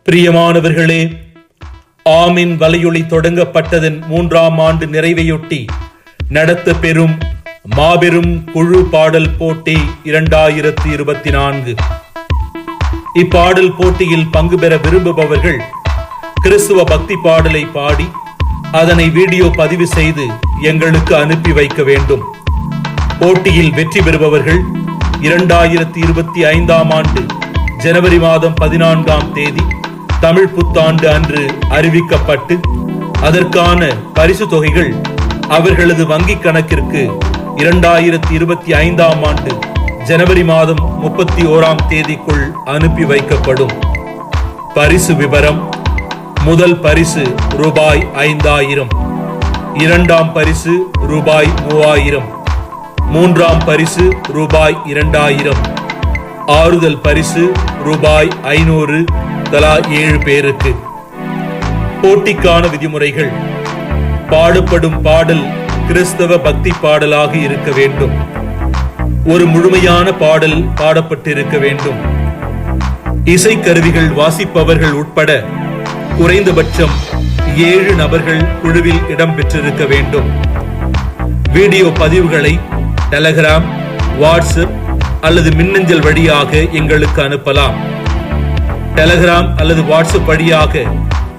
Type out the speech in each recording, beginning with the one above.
பிரியமானவர்களே, ஆமீன் வலையொலி தொடங்கப்பட்டதன் 3ஆம் ஆண்டு நிறைவையொட்டி நடத்த பெறும் மாபெரும் குழு பாடல் போட்டி 2024. இப்பாடல் போட்டியில் பங்கு பெற விரும்புபவர்கள் கிறிஸ்துவ பக்தி பாடலை பாடி அதனை வீடியோ பதிவு செய்து எங்களுக்கு அனுப்பி வைக்க வேண்டும். போட்டியில் வெற்றி பெறுபவர்கள் 2025ஆம் ஆண்டு ஜனவரி மாதம் 14ஆம் தேதி தமிழ் புத்தாண்டு அன்று அறிவிக்கப்பட்டு அதற்கான பரிசு தொகைகள் அவர்களது வங்கிக் கணக்கிற்கு 2025ஆம் ஆண்டு ஜனவரி மாதம் 31ஆம் தேதிக்குள் அனுப்பி வைக்கப்படும். பரிசு விவரம்: முதல் பரிசு ரூபாய் 5000, இரண்டாம் பரிசு ரூபாய் 3000, மூன்றாம் பரிசு ரூபாய் 2000, ஆறுதல் பரிசு ரூபாய் 500 தலா 7 பேருக்கு. போட்டிக்கான விதிமுறைகள்: பாடப்படும் பாடல் கிறிஸ்தவ பக்தி பாடலாக இருக்க வேண்டும். ஒரு முழுமையான பாடல் பாடப்பட்டிருக்க வேண்டும். இசைக்கருவிகள் வாசிப்பவர்கள் உட்பட குறைந்தபட்சம் 7 நபர்கள் குழுவில் இடம்பெற்றிருக்க வேண்டும். வீடியோ பதிவுகளை டெலகிராம், வாட்ஸ்அப் அல்லது மின்னஞ்சல் வழியாக எங்களுக்கு அனுப்பலாம். டெலகிராம் அல்லது வாட்ஸ்அப் வழியாக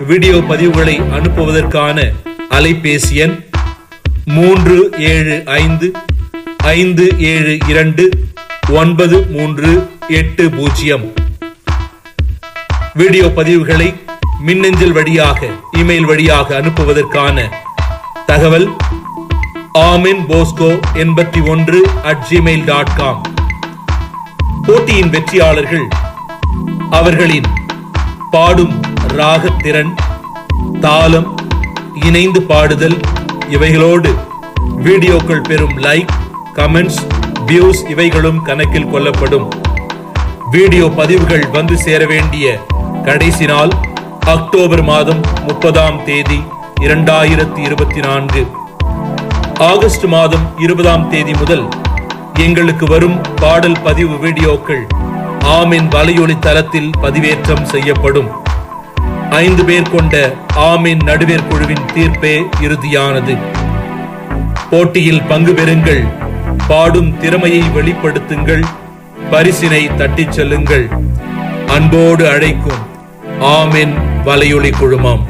வீடியோ பதிவுகளை அனுப்புவதற்கான அலைபேசி எண் 3725272938. வீடியோ பதிவுகளை மின்னஞ்சல் வழியாக, இமெயில் வழியாக அனுப்புவதற்கான தகவல் aminbosco81@gmail.com. போட்டியின் வெற்றியாளர்கள் அவர்களின் பாடும் ராகத்திறன், தாளம், இணைந்து பாடுதல் இவைகளோடு வீடியோக்கள் பெறும் லைக், கமெண்ட்ஸ், வியூஸ் இவைகளும் கணக்கில் கொள்ளப்படும். வீடியோ பதிவுகள் வந்து சேர வேண்டிய கடைசி நாள் அக்டோபர் மாதம் 30ஆம் தேதி 2024. ஆகஸ்ட் மாதம் 20ஆம் தேதி முதல் எங்களுக்கு வரும் பாடல் பதிவு வீடியோக்கள் ஆமீன் வலையொலி தளத்தில் பதிவேற்றம் செய்யப்படும். 5 பேர் கொண்ட ஆமீன் நடுவேர் குழுவின் தீர்ப்பே இறுதியானது. போட்டியில் பங்கு பெறுங்கள், பாடும் திறமையை வெளிப்படுத்துங்கள், பரிசினை தட்டிச் செல்லுங்கள். அன்போடு அழைக்கும் ஆமீன் வலையொலி குழுமம்.